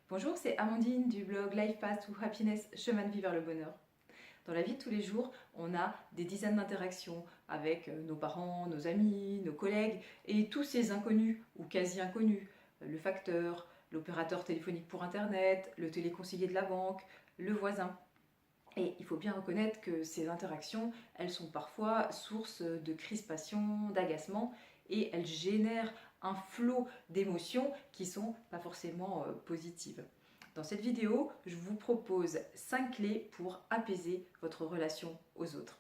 Bonjour, c'est Amandine du blog Life Path to Happiness, chemin de vie vers le bonheur. Dans la vie de tous les jours, on a des dizaines d'interactions avec nos parents, nos amis, nos collègues et tous ces inconnus ou quasi inconnus, le facteur, l'opérateur téléphonique pour internet, le téléconseiller de la banque, le voisin. Et il faut bien reconnaître que ces interactions, elles sont parfois source de crispation, d'agacement et elles génèrent un flot d'émotions qui ne sont pas forcément positives. Dans cette vidéo, je vous propose 5 clés pour apaiser votre relation aux autres.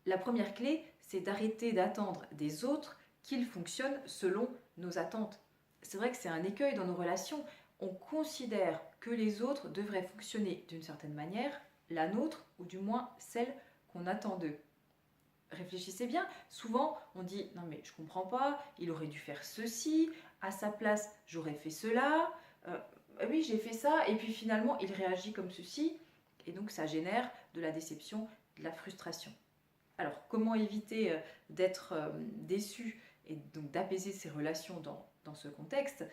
La première clé, c'est d'arrêter d'attendre des autres qu'ils fonctionnent selon nos attentes. C'est vrai que c'est un écueil dans nos relations. On considère que les autres devraient fonctionner d'une certaine manière, la nôtre, ou du moins celle qu'on attend d'eux. Réfléchissez bien, souvent on dit « non mais je comprends pas, il aurait dû faire ceci, à sa place j'aurais fait cela, oui j'ai fait ça » et puis finalement il réagit comme ceci et donc ça génère de la déception, de la frustration. Alors comment éviter d'être déçu et donc d'apaiser ses relations dans ce contexte?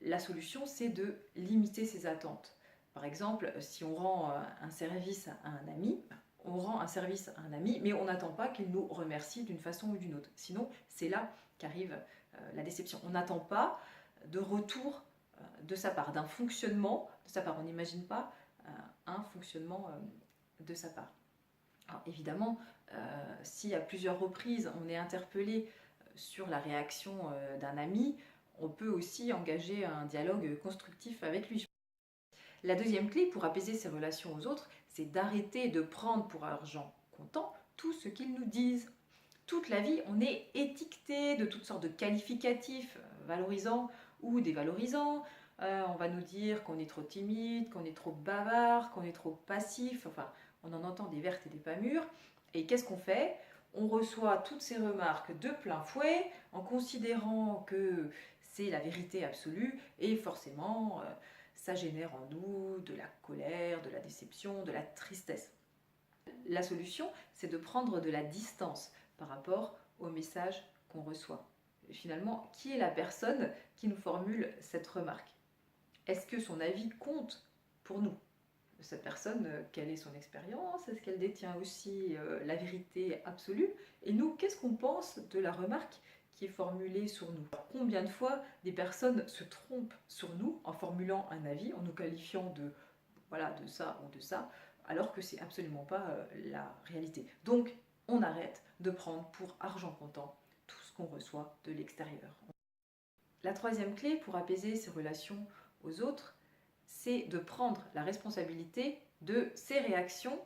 La solution c'est de limiter ses attentes. Par exemple, si on rend un service à un ami, on rend un service à un ami, mais on n'attend pas qu'il nous remercie d'une façon ou d'une autre. Sinon, c'est là qu'arrive la déception. On n'attend pas de retour de sa part, d'un fonctionnement de sa part. On n'imagine pas un fonctionnement de sa part. Alors évidemment, si à plusieurs reprises on est interpellé sur la réaction d'un ami, on peut aussi engager un dialogue constructif avec lui. La deuxième clé pour apaiser ses relations aux autres, c'est d'arrêter de prendre pour argent comptant tout ce qu'ils nous disent. Toute la vie, on est étiqueté de toutes sortes de qualificatifs valorisants ou dévalorisants. On va nous dire qu'on est trop timide, qu'on est trop bavard, qu'on est trop passif. Enfin, on en entend des vertes et des pas mûres. Et qu'est-ce qu'on fait? On reçoit toutes ces remarques de plein fouet en considérant que c'est la vérité absolue et forcément ça génère en nous de la colère, de la déception, de la tristesse. La solution, c'est de prendre de la distance par rapport au message qu'on reçoit. Et finalement, qui est la personne qui nous formule cette remarque? Est-ce que son avis compte pour nous? Cette personne, quelle est son expérience? Est-ce qu'elle détient aussi la vérité absolue? Et nous, qu'est-ce qu'on pense de la remarque qui est formulée sur nous? Alors, combien de fois des personnes se trompent sur nous en formulant un avis, en nous qualifiant de, voilà, de ça ou de ça, alors que c'est absolument pas la réalité. Donc, on arrête de prendre pour argent comptant tout ce qu'on reçoit de l'extérieur. La troisième clé pour apaiser ses relations aux autres, c'est de prendre la responsabilité de ses réactions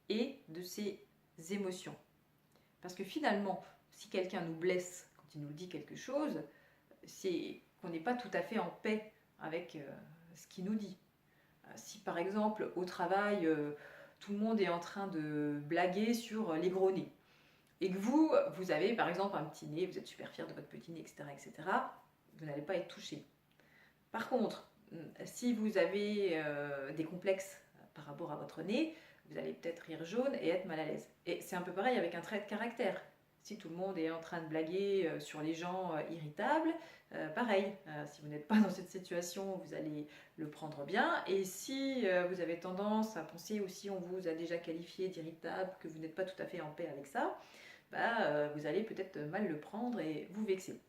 et de ses émotions. Parce que finalement, si quelqu'un nous blesse quand il nous dit quelque chose, c'est qu'on n'est pas tout à fait en paix avec ce qu'il nous dit. Si par exemple au travail, tout le monde est en train de blaguer sur les gros nez, et que vous avez par exemple un petit nez, vous êtes super fier de votre petit nez, etc., vous n'allez pas être touché. Par contre, si vous avez des complexes par rapport à votre nez, vous allez peut-être rire jaune et être mal à l'aise. Et c'est un peu pareil avec un trait de caractère. Si tout le monde est en train de blaguer sur les gens irritables, pareil, si vous n'êtes pas dans cette situation, vous allez le prendre bien. Et si vous avez tendance à penser, ou si on vous a déjà qualifié d'irritable, que vous n'êtes pas tout à fait en paix avec ça, vous allez peut-être mal le prendre et vous vexer.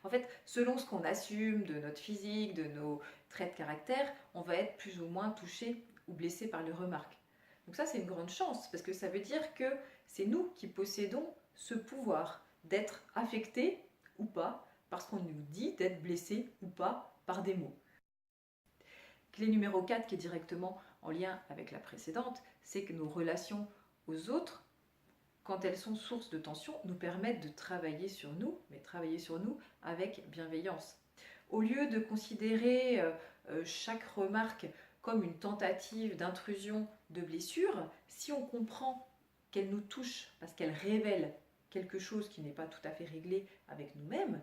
En fait, selon ce qu'on assume de notre physique, de nos traits de caractère, on va être plus ou moins touché ou blessé par les remarques. Donc ça, c'est une grande chance, parce que ça veut dire que c'est nous qui possédons ce pouvoir d'être affectés ou pas, parce qu'on nous dit d'être blessés ou pas par des mots. Clé numéro 4, qui est directement en lien avec la précédente, c'est que nos relations aux autres, quand elles sont source de tension, nous permettent de travailler sur nous, mais travailler sur nous avec bienveillance. Au lieu de considérer chaque remarque comme une tentative d'intrusion de blessure, si on comprend qu'elle nous touche parce qu'elle révèle quelque chose qui n'est pas tout à fait réglé avec nous-mêmes,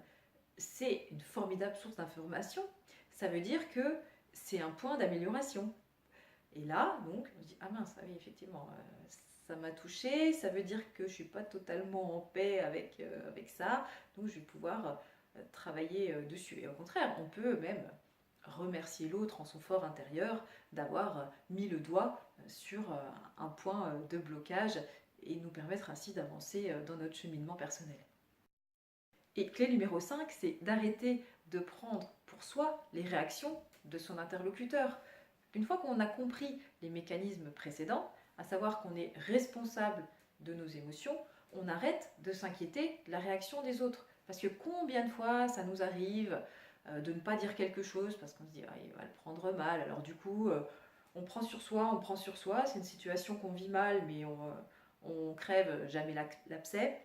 c'est une formidable source d'information. Ça veut dire que c'est un point d'amélioration. Et là, donc, on se dit, ah mince, ah oui, effectivement, ça m'a touché, ça veut dire que je ne suis pas totalement en paix avec ça, donc je vais pouvoir travailler dessus. Et au contraire, on peut même remercier l'autre en son fort intérieur d'avoir mis le doigt sur un point de blocage et nous permettre ainsi d'avancer dans notre cheminement personnel. Et clé numéro 5, c'est d'arrêter de prendre pour soi les réactions de son interlocuteur. Une fois qu'on a compris les mécanismes précédents, à savoir qu'on est responsable de nos émotions, on arrête de s'inquiéter de la réaction des autres. Parce que combien de fois ça nous arrive de ne pas dire quelque chose parce qu'on se dit ah, il va le prendre mal. Alors du coup, on prend sur soi, c'est une situation qu'on vit mal mais on crève jamais l'abcès.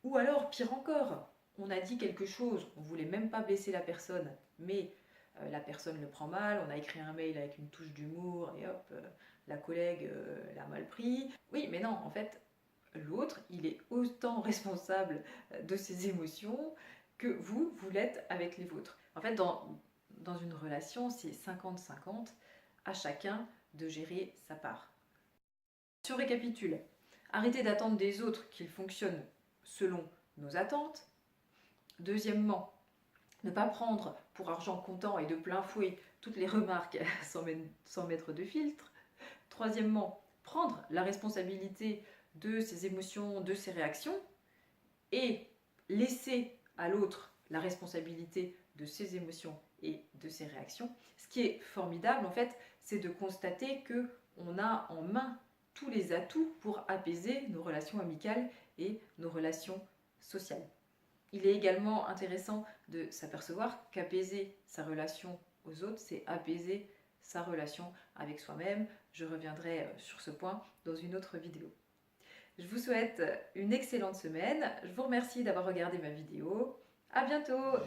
Ou alors, pire encore, on a dit quelque chose, on voulait même pas blesser la personne, mais la personne le prend mal, on a écrit un mail avec une touche d'humour et hop, la collègue l'a mal pris. Oui, mais non, en fait, l'autre, il est autant responsable de ses émotions que vous l'êtes avec les vôtres. En fait, dans une relation, c'est 50-50, à chacun de gérer sa part. Si on récapitule, arrêtez d'attendre des autres qu'ils fonctionnent selon nos attentes. Deuxièmement, ne pas prendre pour argent comptant et de plein fouet toutes les remarques sans mettre de filtre. Troisièmement, prendre la responsabilité de ses émotions, de ses réactions et laisser à l'autre la responsabilité de ses émotions et de ses réactions. Ce qui est formidable en fait, c'est de constater que on a en main tous les atouts pour apaiser nos relations amicales et nos relations sociales. Il est également intéressant de s'apercevoir qu'apaiser sa relation aux autres, c'est apaiser sa relation avec soi-même. Je reviendrai sur ce point dans une autre vidéo. Je vous souhaite une excellente semaine. Je vous remercie d'avoir regardé ma vidéo. À bientôt!